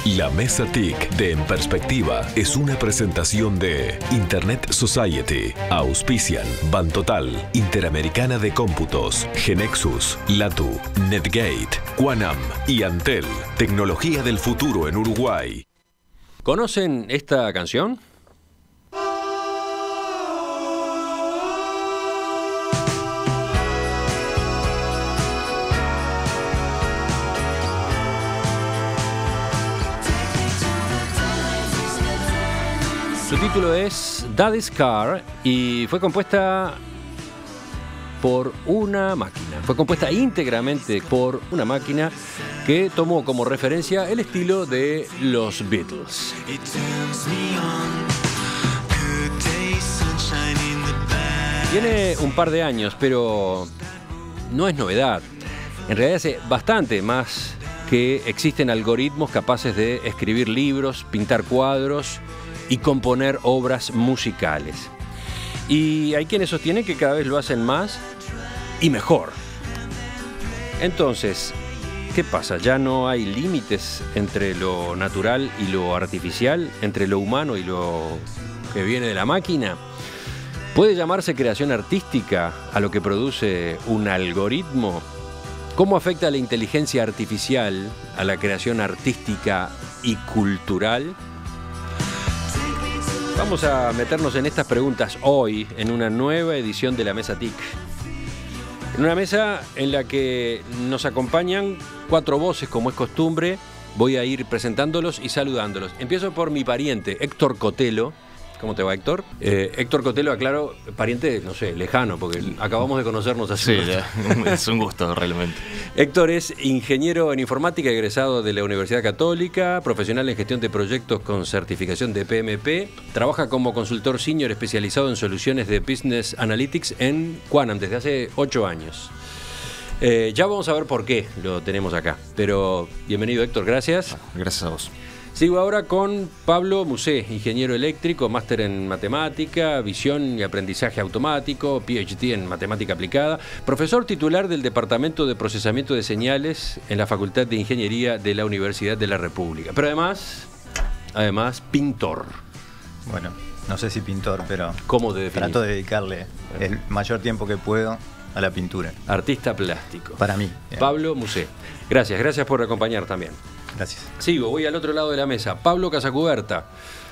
La Mesa TIC de En Perspectiva es una presentación de Internet Society. Auspician Bantotal, Interamericana de Cómputos, Genexus, Latu, Netgate, Quanam y Antel. Tecnología del futuro en Uruguay. ¿Conocen esta canción? Su título es Daddy's Car y fue compuesta por una máquina. Fue compuesta íntegramente por una máquina que tomó como referencia el estilo de los Beatles. Tiene un par de años, pero no es novedad. En realidad hace bastante más que existen algoritmos capaces de escribir libros, pintar cuadros y componer obras musicales. Y hay quienes sostienen que cada vez lo hacen más y mejor. Entonces, ¿qué pasa? ¿Ya no hay límites entre lo natural y lo artificial, entre lo humano y lo que viene de la máquina? ¿Puede llamarse creación artística a lo que produce un algoritmo? ¿Cómo afecta la inteligencia artificial a la creación artística y cultural? Vamos a meternos en estas preguntas hoy en una nueva edición de la Mesa TIC. En una mesa en la que nos acompañan 4 voces, como es costumbre. Voy a ir presentándolos y saludándolos. Empiezo por mi pariente, Héctor Cotelo. ¿Cómo te va, Héctor? Héctor Cotelo, aclaro, pariente, no sé, lejano, porque acabamos de conocernos hace Sí, es un gusto realmente. Héctor es ingeniero en informática, egresado de la Universidad Católica, profesional en gestión de proyectos con certificación de PMP, trabaja como consultor senior especializado en soluciones de Business Analytics en Quanam desde hace 8 años. Ya vamos a ver por qué lo tenemos acá, pero bienvenido, Héctor, gracias. Gracias a vos. Sigo ahora con Pablo Musé, ingeniero eléctrico, máster en matemática, visión y aprendizaje automático, PhD en matemática aplicada, profesor titular del Departamento de Procesamiento de Señales en la Facultad de Ingeniería de la Universidad de la República. Pero además, pintor. Bueno, no sé si pintor, pero ¿cómo te definís? trato de dedicarle el mayor tiempo que puedo a la pintura. Artista plástico. Para mí. Pablo Musé. Gracias por acompañar también. Gracias. Sigo, voy al otro lado de la mesa. Pablo Casacuberta,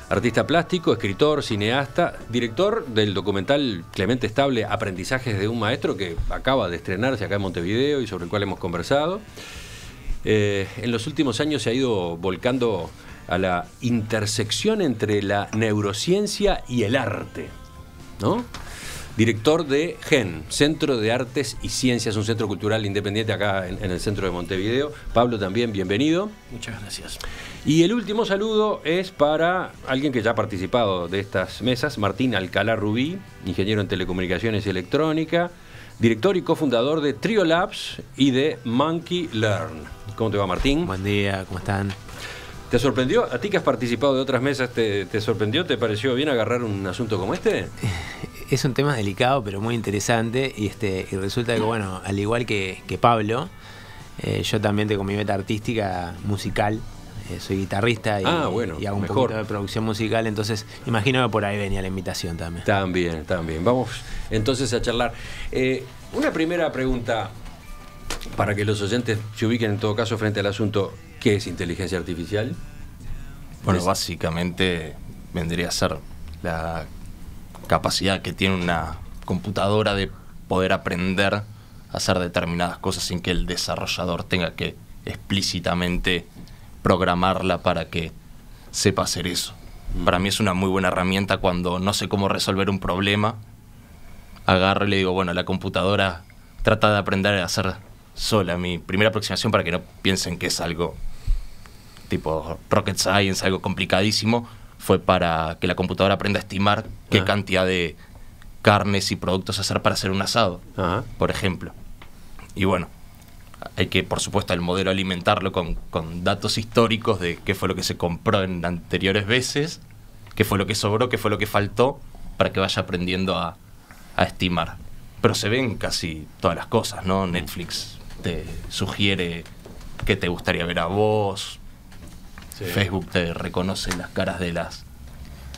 artista plástico, escritor, cineasta, director del documental Clemente Estable, Aprendizajes de un Maestro, que acaba de estrenarse acá en Montevideo y sobre el cual hemos conversado. En los últimos años se ha ido volcando a la intersección entre la neurociencia y el arte, ¿no? Director de GEN, Centro de Artes y Ciencias, un centro cultural independiente acá en el centro de Montevideo. Pablo también, bienvenido. Muchas gracias. Y el último saludo es para alguien que ya ha participado de estas mesas, Martín Alcalá Rubí, ingeniero en telecomunicaciones y electrónica, director y cofundador de Trio Labs y de Monkey Learn. ¿Cómo te va, Martín? Buen día, ¿cómo están? ¿Te sorprendió? ¿A ti que has participado de otras mesas, te sorprendió? ¿Te pareció bien agarrar un asunto como este? Es un tema delicado, pero muy interesante. Y resulta que, bueno, al igual que Pablo, yo también tengo mi meta artística musical. Soy guitarrista y hago un poquito de producción musical. Entonces, imagino que por ahí venía la invitación también. También. Vamos entonces a charlar. Una primera pregunta para que los oyentes se ubiquen en todo caso frente al asunto. ¿Qué es inteligencia artificial? Bueno, básicamente vendría a ser la capacidad que tiene una computadora de poder aprender a hacer determinadas cosas sin que el desarrollador tenga que explícitamente programarla para que sepa hacer eso. Para mí es una muy buena herramienta cuando no sé cómo resolver un problema. Agarro y le digo, bueno, la computadora trata de aprender a hacer sola. Mi primera aproximación, para que no piensen que es algo tipo rocket science, algo complicadísimo, fue para que la computadora aprenda a estimar qué cantidad de carnes y productos hacer para hacer un asado, por ejemplo. Y bueno, hay que, por supuesto, el modelo alimentarlo con datos históricos de qué fue lo que se compró en anteriores veces, qué fue lo que sobró, qué fue lo que faltó, para que vaya aprendiendo a estimar. Pero se ven casi todas las cosas, ¿no? Netflix te sugiere qué te gustaría ver a vos. Sí. Facebook te reconoce las caras de las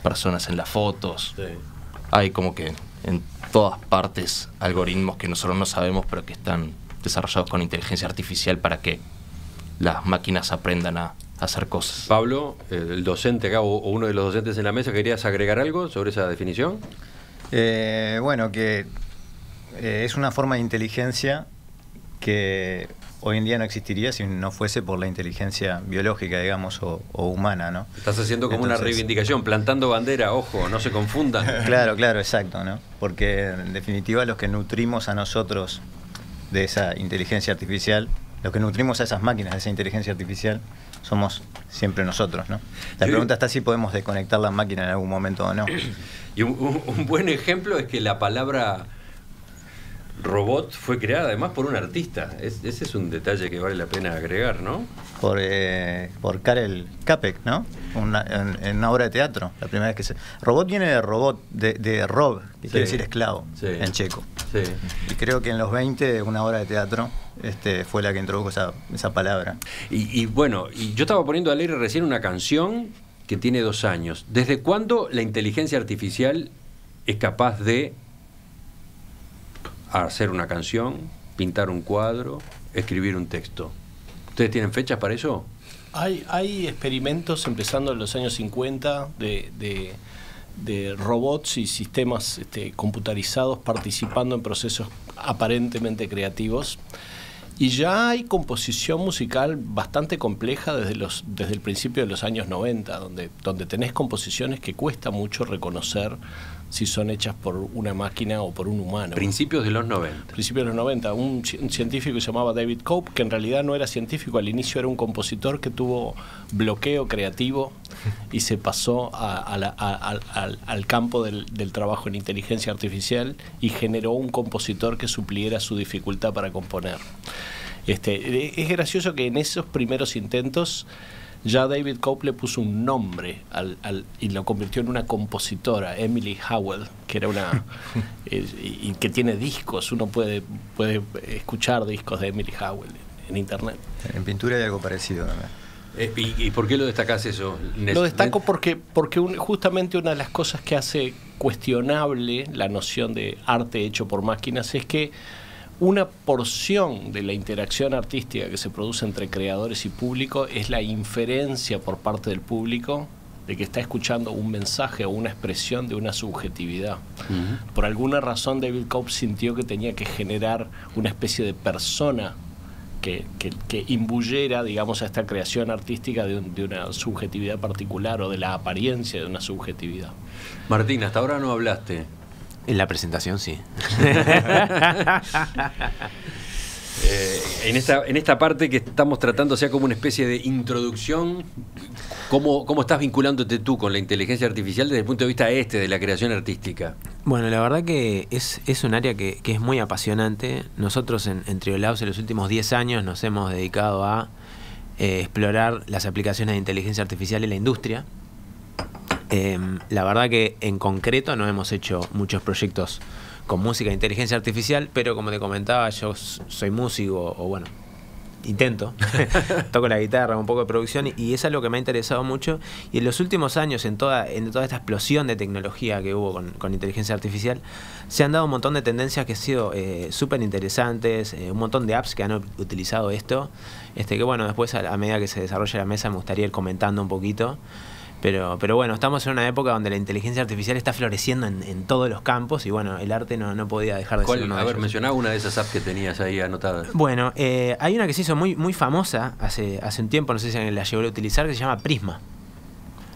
personas en las fotos. Sí. Hay como que en todas partes algoritmos que nosotros no sabemos, pero que están desarrollados con inteligencia artificial para que las máquinas aprendan a hacer cosas. Pablo, el docente acá, o uno de los docentes en la mesa, ¿querías agregar algo sobre esa definición? Bueno, que es una forma de inteligencia que hoy en día no existiría si no fuese por la inteligencia biológica, digamos, o humana, ¿no? Estás haciendo como una reivindicación, plantando bandera, ojo, no se confundan. Claro, exacto, ¿no? Porque en definitiva los que nutrimos a nosotros de esa inteligencia artificial, los que nutrimos a esas máquinas de esa inteligencia artificial, somos siempre nosotros, ¿no? La pregunta está si podemos desconectar la máquina en algún momento o no. Y un buen ejemplo es que la palabra robot fue creada además por un artista. Ese es un detalle que vale la pena agregar, ¿no? Por Karel Čapek, ¿no? En una obra de teatro. La primera vez que se... Robot viene de robot, de rob, que quiere decir esclavo, en checo. Sí. Y creo que en los 20, una obra de teatro fue la que introdujo esa palabra. Y bueno, y yo estaba poniendo al aire recién una canción que tiene 2 años. ¿Desde cuándo la inteligencia artificial es capaz de hacer una canción, pintar un cuadro, escribir un texto? ¿Ustedes tienen fechas para eso? Hay experimentos empezando en los años 50 de robots y sistemas computarizados participando en procesos aparentemente creativos. Y ya hay composición musical bastante compleja desde el principio de los años 90, donde tenés composiciones que cuesta mucho reconocer si son hechas por una máquina o por un humano. Principios de los 90. Principios de los 90. Un científico que se llamaba David Cope, que en realidad no era científico, al inicio era un compositor que tuvo bloqueo creativo y se pasó al campo del trabajo en inteligencia artificial y generó un compositor que supliera su dificultad para componer. Es gracioso que en esos primeros intentos ya David Cope le puso un nombre y lo convirtió en una compositora, Emily Howell, que era y que tiene discos. Uno puede escuchar discos de Emily Howell en internet. En pintura hay algo parecido también. ¿Y por qué lo destacás eso? Lo destaco porque justamente una de las cosas que hace cuestionable la noción de arte hecho por máquinas es que una porción de la interacción artística que se produce entre creadores y público es la inferencia por parte del público de que está escuchando un mensaje o una expresión de una subjetividad. Uh-huh. Por alguna razón David Cope sintió que tenía que generar una especie de persona que imbuyera, digamos, a esta creación artística de una subjetividad particular o de la apariencia de una subjetividad. Martín, hasta ahora no hablaste. En la presentación sí. En esta parte que estamos tratando sea como una especie de introducción, ¿cómo estás vinculándote tú con la inteligencia artificial desde el punto de vista de la creación artística? Bueno, la verdad que es un área que es muy apasionante. Nosotros en Triolaus en los últimos 10 años nos hemos dedicado a explorar las aplicaciones de inteligencia artificial en la industria. La verdad que en concreto no hemos hecho muchos proyectos con música de inteligencia artificial, pero como te comentaba, yo soy músico, o bueno, intento, toco la guitarra, un poco de producción, y es algo que me ha interesado mucho. Y en los últimos años, en toda esta explosión de tecnología que hubo con inteligencia artificial, se han dado un montón de tendencias que han sido súper interesantes, un montón de apps que han utilizado esto, que bueno, después a medida que se desarrolla la mesa me gustaría ir comentando un poquito. Pero bueno, estamos en una época donde la inteligencia artificial está floreciendo en todos los campos y bueno, el arte no podía dejar de ser uno de ellos. Mencioná una de esas apps que tenías ahí anotadas. Bueno, hay una que se hizo muy, muy famosa hace un tiempo, no sé si la llegó a utilizar, que se llama Prisma.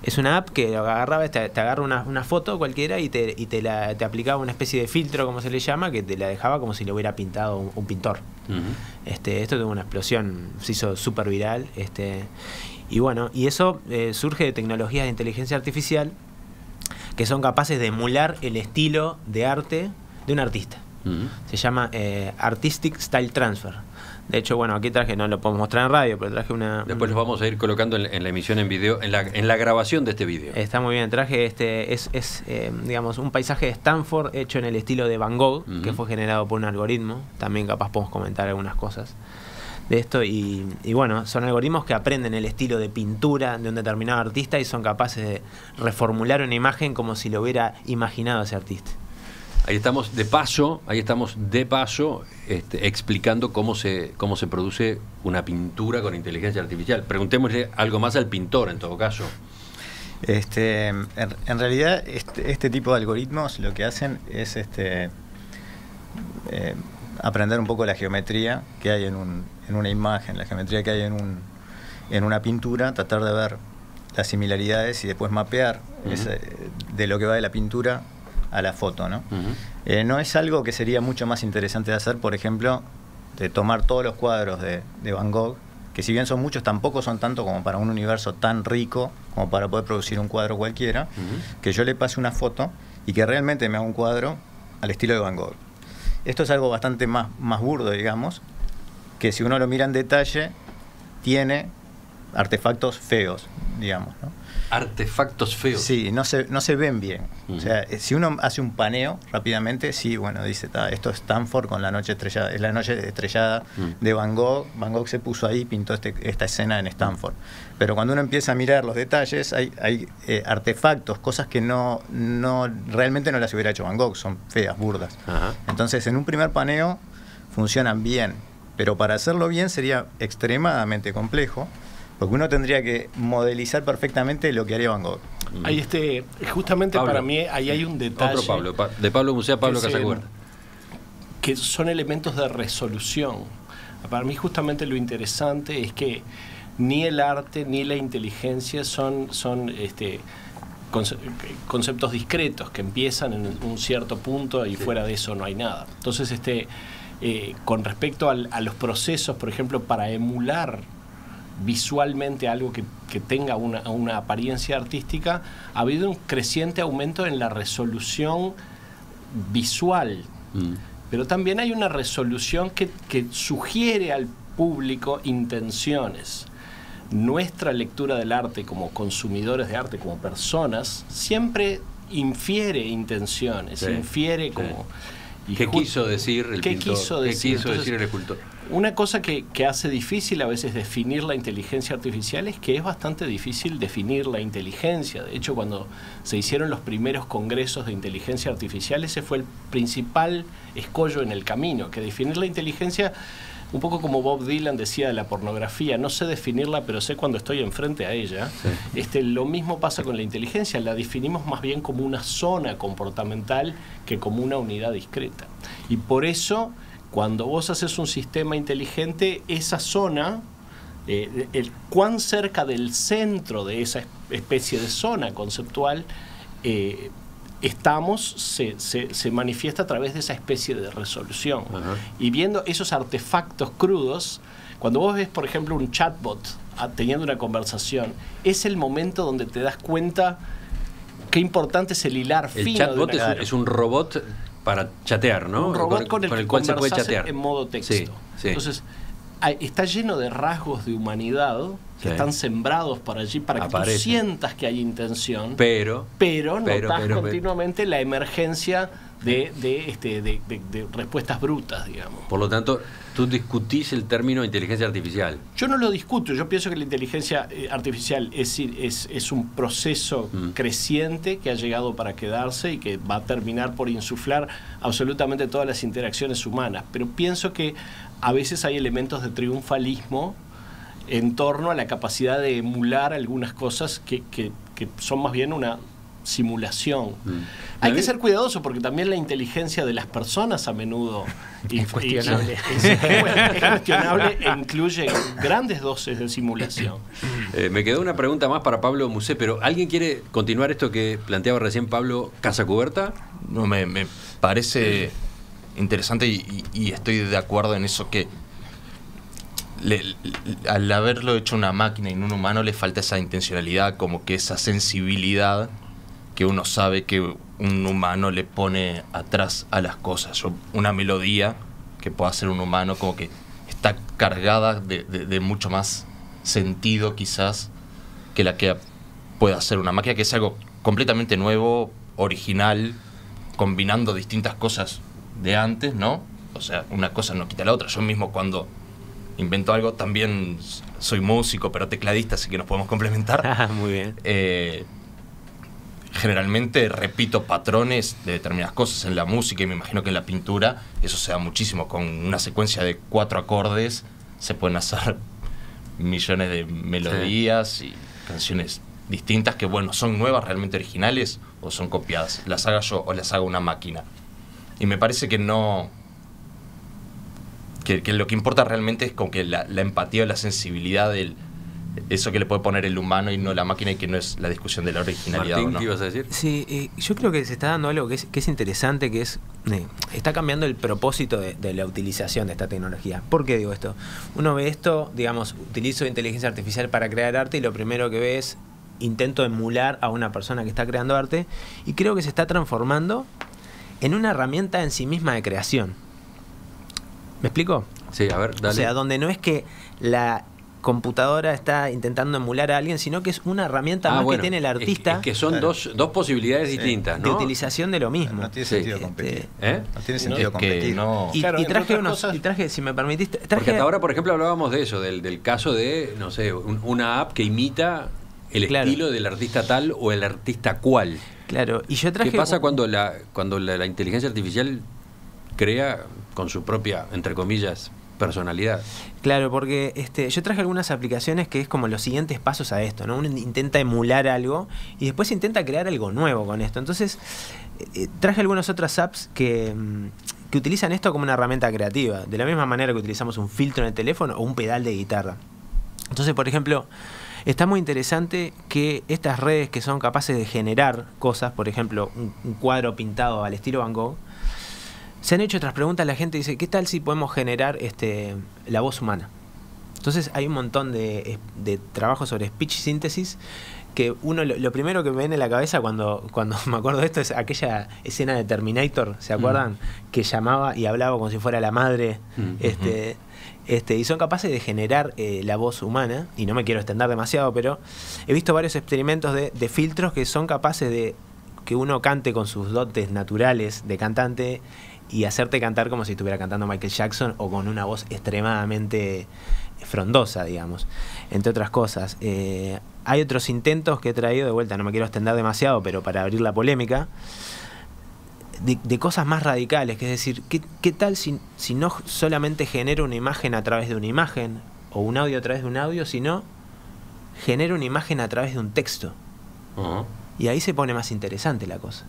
Es una app que agarraba, te agarra una foto cualquiera y te aplicaba una especie de filtro, como se le llama, que te la dejaba como si lo hubiera pintado un pintor. Uh-huh. Esto tuvo una explosión, se hizo súper viral. Y bueno, y eso surge de tecnologías de inteligencia artificial que son capaces de emular el estilo de arte de un artista. Uh-huh. Se llama Artistic Style Transfer. De hecho, bueno, aquí traje, no lo podemos mostrar en radio, pero traje una... Después los vamos a ir colocando en la emisión en video, en la grabación de este video. Está muy bien, traje digamos, un paisaje de Stanford hecho en el estilo de Van Gogh, uh-huh, que fue generado por un algoritmo. También capaz podemos comentar algunas cosas esto y bueno, son algoritmos que aprenden el estilo de pintura de un determinado artista y son capaces de reformular una imagen como si lo hubiera imaginado ese artista. Ahí estamos de paso explicando cómo se produce una pintura con inteligencia artificial. Preguntémosle algo más al pintor en todo caso. En realidad este tipo de algoritmos lo que hacen es aprender un poco la geometría que hay en una imagen, la geometría que hay en una pintura, tratar de ver las similaridades y después mapear de lo que va de la pintura a la foto, ¿no? No es algo que sería mucho más interesante de hacer, por ejemplo, de tomar todos los cuadros de Van Gogh, que si bien son muchos, tampoco son tanto como para un universo tan rico como para poder producir un cuadro cualquiera, que yo le pase una foto y que realmente me haga un cuadro al estilo de Van Gogh. Esto es algo bastante más burdo, digamos, que si uno lo mira en detalle, tiene artefactos feos, digamos, ¿no? Artefactos feos. Sí, no se ven bien. O sea, si uno hace un paneo rápidamente, sí, bueno, dice, esto es Stanford con la noche estrellada, es la noche estrellada de Van Gogh. Van Gogh se puso ahí, pintó esta escena en Stanford. Pero cuando uno empieza a mirar los detalles, hay artefactos, cosas que no realmente no las hubiera hecho Van Gogh, son feas, burdas. Entonces, en un primer paneo funcionan bien, pero para hacerlo bien sería extremadamente complejo, porque uno tendría que modelizar perfectamente lo que haría Van Gogh. Ahí justamente Pablo, para mí ahí hay un detalle. Otro Pablo, de Pablo Musea, Pablo Casacuberta. Que son elementos de resolución. Para mí justamente lo interesante es que ni el arte ni la inteligencia son conceptos discretos que empiezan en un cierto punto y fuera de eso no hay nada. Entonces, con respecto a los procesos, por ejemplo, para emular visualmente algo que tenga una apariencia artística, ha habido un creciente aumento en la resolución visual, pero también hay una resolución que sugiere al público intenciones. Nuestra lectura del arte como consumidores de arte, como personas, siempre infiere intenciones, infiere como... ¿Qué quiso decir el pintor? ¿Qué quiso decir el escultor? Una cosa que hace difícil a veces definir la inteligencia artificial es que es bastante difícil definir la inteligencia. De hecho, cuando se hicieron los primeros congresos de inteligencia artificial, ese fue el principal escollo en el camino, que definir la inteligencia, un poco como Bob Dylan decía de la pornografía, no sé definirla, pero sé cuando estoy enfrente a ella. Lo mismo pasa con la inteligencia, la definimos más bien como una zona comportamental que como una unidad discreta. Y por eso, cuando vos haces un sistema inteligente, esa zona, cuán cerca del centro de esa especie de zona conceptual estamos, se manifiesta a través de esa especie de resolución. Y viendo esos artefactos crudos, cuando vos ves, por ejemplo, un chatbot teniendo una conversación, es el momento donde te das cuenta qué importante es el hilar fino. El chatbot es un robot para chatear, ¿no? Un robot con el cual se puede chatear en modo texto. Sí. Entonces, está lleno de rasgos de humanidad que están sembrados por allí para que tú sientas que hay intención, pero notas continuamente la emergencia de respuestas brutas, digamos. Por lo tanto, tú discutís el término inteligencia artificial. Yo no lo discuto, yo pienso que la inteligencia artificial es un proceso creciente que ha llegado para quedarse y que va a terminar por insuflar absolutamente todas las interacciones humanas, pero pienso que a veces hay elementos de triunfalismo en torno a la capacidad de emular algunas cosas que son más bien una simulación. Hay que ser cuidadoso porque también la inteligencia de las personas a menudo es cuestionable. Es cuestionable e incluye grandes dosis de simulación. Me quedó una pregunta más para Pablo Musé, pero ¿alguien quiere continuar esto que planteaba recién Pablo Casacuberta? No, me parece interesante y estoy de acuerdo en eso que al haberlo hecho una máquina y no un humano le falta esa intencionalidad, como que esa sensibilidad que uno sabe que un humano le pone atrás a las cosas. Una melodía que pueda hacer un humano como que está cargada de mucho más sentido quizás que la que puede hacer una máquina, que es algo completamente nuevo, original, combinando distintas cosas de antes, ¿no? O sea, una cosa no quita la otra. Yo mismo cuando invento algo. También soy músico, pero tecladista, así que nos podemos complementar. Muy bien. Generalmente repito patrones de determinadas cosas en la música, y me imagino que en la pintura eso se da muchísimo. Con una secuencia de 4 acordes se pueden hacer millones de melodías y canciones distintas que, bueno, son nuevas, realmente originales, o son copiadas, las haga yo o las haga una máquina. Y me parece que no... Que lo que importa realmente es como que la empatía o la sensibilidad del... Eso que le puede poner el humano y no la máquina, y que no es la discusión de la originalidad. Martín, ¿o no? ¿qué ibas a decir? Sí, yo creo que se está dando algo que es interesante, que es está cambiando el propósito de la utilización de esta tecnología. ¿Por qué digo esto? Uno ve esto, digamos, utilizo inteligencia artificial para crear arte, y lo primero que ve es intento emular a una persona que está creando arte, y creo que se está transformando en una herramienta en sí misma de creación. ¿Me explico? Sí, a ver, dale. O sea, donde no es que la computadora está intentando emular a alguien, sino que es una herramienta más que tiene el artista. Es que son dos posibilidades distintas, ¿no? De utilización de lo mismo. No tiene sentido competir. No tiene sentido competir. No. Y traje unos, cosas... y traje, si me permitís, Porque hasta ahora, por ejemplo, hablábamos de eso, del caso de, no sé, una app que imita el estilo del artista tal o el artista cual. Claro, y yo traje... ¿Qué pasa cuando la inteligencia artificial crea con su propia, entre comillas, personalidad? Claro, porque yo traje algunas aplicaciones que es como los siguientes pasos a esto, ¿no? Uno intenta emular algo y después intenta crear algo nuevo con esto. Entonces, traje algunas otras apps que utilizan esto como una herramienta creativa, de la misma manera que utilizamos un filtro en el teléfono o un pedal de guitarra. Entonces, por ejemplo, está muy interesante que estas redes que son capaces de generar cosas, por ejemplo, un cuadro pintado al estilo Van Gogh, se han hecho otras preguntas. La gente dice, ¿qué tal si podemos generar la voz humana? Entonces hay un montón de trabajos sobre speech síntesis, que uno lo primero que me viene en la cabeza cuando me acuerdo de esto es aquella escena de Terminator, ¿se acuerdan? Que llamaba y hablaba como si fuera la madre. Y son capaces de generar la voz humana, y no me quiero extender demasiado, pero he visto varios experimentos de filtros que son capaces de que uno cante con sus dotes naturales de cantante y hacerte cantar como si estuviera cantando Michael Jackson, o con una voz extremadamente frondosa, digamos, entre otras cosas. Hay otros intentos que he traído, de vuelta, no me quiero extender demasiado, pero para abrir la polémica, de cosas más radicales, que es decir, ¿qué tal si no solamente genero una imagen a través de una imagen, o un audio a través de un audio, sino genero una imagen a través de un texto? Y ahí se pone más interesante la cosa.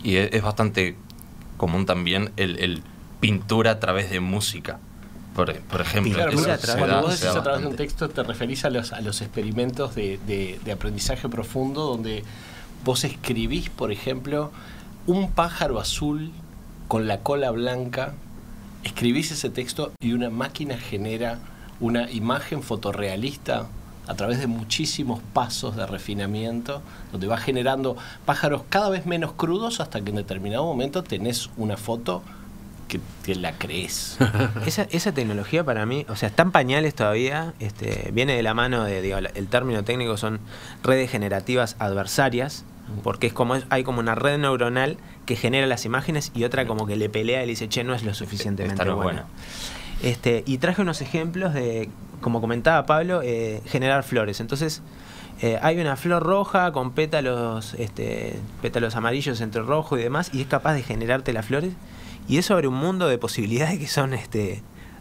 Y es bastante común también el pintura a través de música. Por ejemplo, claro, cuando vos decís a través bastante. de un texto, te referís a los experimentos de aprendizaje profundo, donde vos escribís, por ejemplo, un pájaro azul con la cola blanca, escribís ese texto y una máquina genera una imagen fotorrealista a través de muchísimos pasos de refinamiento, donde va generando pájaros cada vez menos crudos, hasta que en determinado momento tenés una foto que la crees. Esa tecnología para mí, o sea, está en pañales todavía, viene de la mano el término técnico son redes generativas adversarias, porque hay como una red neuronal que genera las imágenes y otra como que le pelea y le dice, che, no es lo suficientemente bueno. Y traje unos ejemplos de, como comentaba Pablo, generar flores. Entonces, hay una flor roja con pétalos amarillos entre rojo y demás, y es capaz de generarte las flores, y eso abre un mundo de posibilidades que son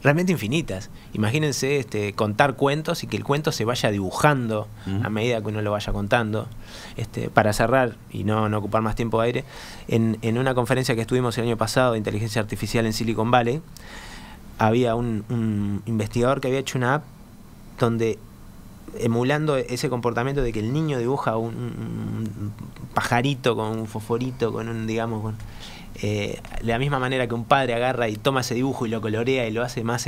realmente infinitas. Imagínense contar cuentos y que el cuento se vaya dibujando a medida que uno lo vaya contando. Para cerrar y no ocupar más tiempo de aire, en una conferencia que estuvimos el año pasado de inteligencia artificial en Silicon Valley, había un investigador que había hecho una app donde, emulando ese comportamiento de que el niño dibuja un pajarito con un fosforito, con un, digamos, de la misma manera que un padre agarra y toma ese dibujo y lo colorea y lo hace más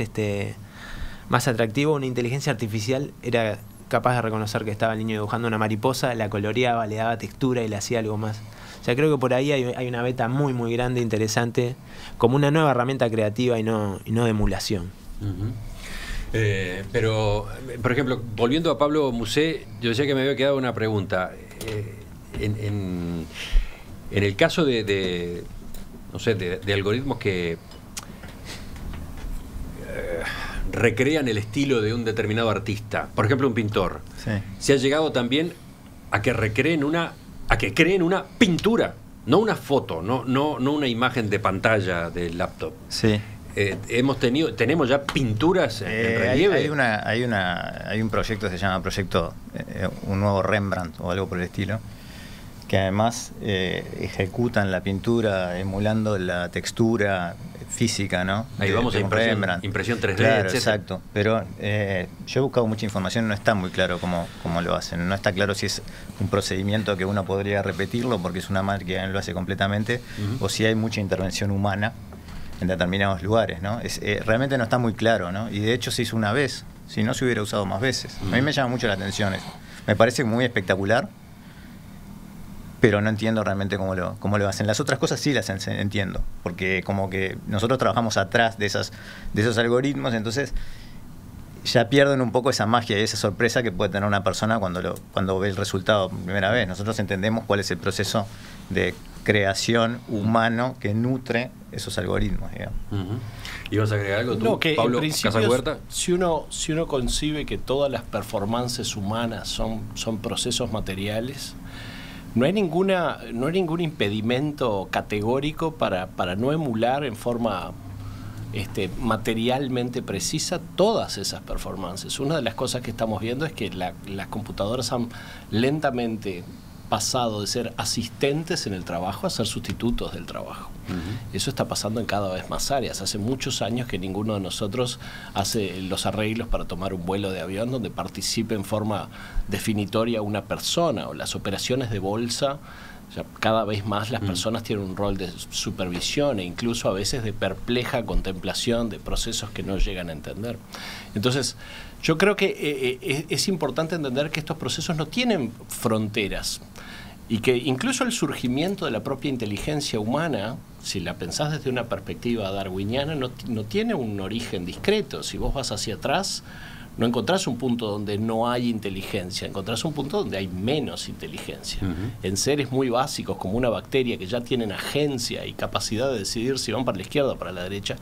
atractivo, una inteligencia artificial era capaz de reconocer que estaba el niño dibujando una mariposa, la coloreaba, le daba textura y le hacía algo más. O sea, creo que por ahí hay una beta muy muy grande, interesante, como una nueva herramienta creativa y no de emulación. Pero, por ejemplo, volviendo a Pablo Musé, yo decía que me había quedado una pregunta. En el caso de no sé, de algoritmos que recrean el estilo de un determinado artista, por ejemplo un pintor, Sí. se ha llegado también a que creen una pintura, no una foto, no una imagen de pantalla del laptop. Sí. Tenemos ya pinturas en relieve. Hay un proyecto que se llama un nuevo Rembrandt o algo por el estilo, que además ejecutan la pintura emulando la textura física, ¿no? Ahí vamos a impresión 3D, claro, etc. Exacto. Pero yo he buscado mucha información, no está muy claro cómo lo hacen. No está claro si es un procedimiento que uno podría repetirlo porque es una máquina que lo hace completamente, o si hay mucha intervención humana en determinados lugares, ¿no? Realmente no está muy claro, ¿no? Y de hecho se hizo una vez, si no se hubiera usado más veces. A mí me llama mucho la atención eso. Me parece muy espectacular, pero no entiendo realmente cómo lo hacen. Las otras cosas sí las entiendo, porque como que nosotros trabajamos atrás de esos algoritmos, entonces ya pierden un poco esa magia y esa sorpresa que puede tener una persona cuando ve el resultado por primera vez. Nosotros entendemos cuál es el proceso de creación humano que nutre esos algoritmos, digamos. ¿Y vas a agregar algo tú, No, que Pablo en principio, Casacuberta? si uno concibe que todas las performances humanas son procesos materiales, no hay ningún impedimento categórico para no emular en forma materialmente precisa todas esas performances. Una de las cosas que estamos viendo es que las computadoras han lentamente pasado de ser asistentes en el trabajo a ser sustitutos del trabajo. Eso está pasando en cada vez más áreas. Hace muchos años que ninguno de nosotros hace los arreglos para tomar un vuelo de avión donde participe en forma definitoria una persona, o las operaciones de bolsa. Ya cada vez más las personas tienen un rol de supervisión e incluso a veces de perpleja contemplación de procesos que no llegan a entender. Entonces, yo creo que es importante entender que estos procesos no tienen fronteras y que incluso el surgimiento de la propia inteligencia humana, si la pensás desde una perspectiva darwiniana, no tiene un origen discreto. Si vos vas hacia atrás, no encontrás un punto donde no hay inteligencia, encontrás un punto donde hay menos inteligencia. En seres muy básicos como una bacteria que ya tienen agencia y capacidad de decidir si van para la izquierda o para la derecha,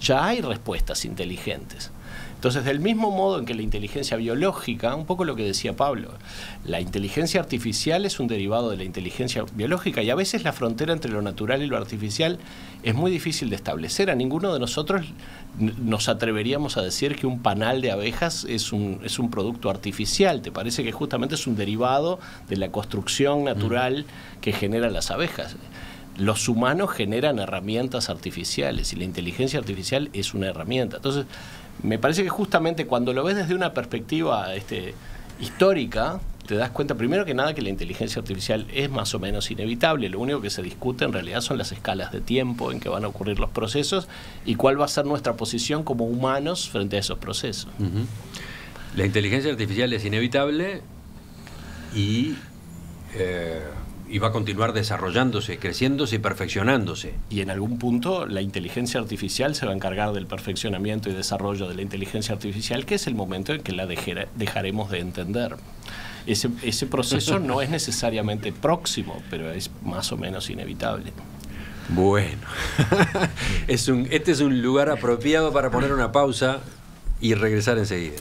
ya hay respuestas inteligentes. Entonces, del mismo modo en que la inteligencia biológica, un poco lo que decía Pablo, la inteligencia artificial es un derivado de la inteligencia biológica y a veces la frontera entre lo natural y lo artificial es muy difícil de establecer. A ninguno de nosotros nos atreveríamos a decir que un panal de abejas es un producto artificial. ¿Te parece que justamente es un derivado de la construcción natural que generan las abejas? Los humanos generan herramientas artificiales y la inteligencia artificial es una herramienta. Entonces, me parece que justamente cuando lo ves desde una perspectiva histórica, te das cuenta primero que nada que la inteligencia artificial es más o menos inevitable. Lo único que se discute en realidad son las escalas de tiempo en que van a ocurrir los procesos y cuál va a ser nuestra posición como humanos frente a esos procesos. La inteligencia artificial es inevitable y va a continuar desarrollándose, creciéndose y perfeccionándose. Y en algún punto la inteligencia artificial se va a encargar del perfeccionamiento y desarrollo de la inteligencia artificial, que es el momento en que la dejaremos de entender. Ese proceso no es necesariamente próximo, pero es más o menos inevitable. Bueno, este es un lugar apropiado para poner una pausa y regresar enseguida.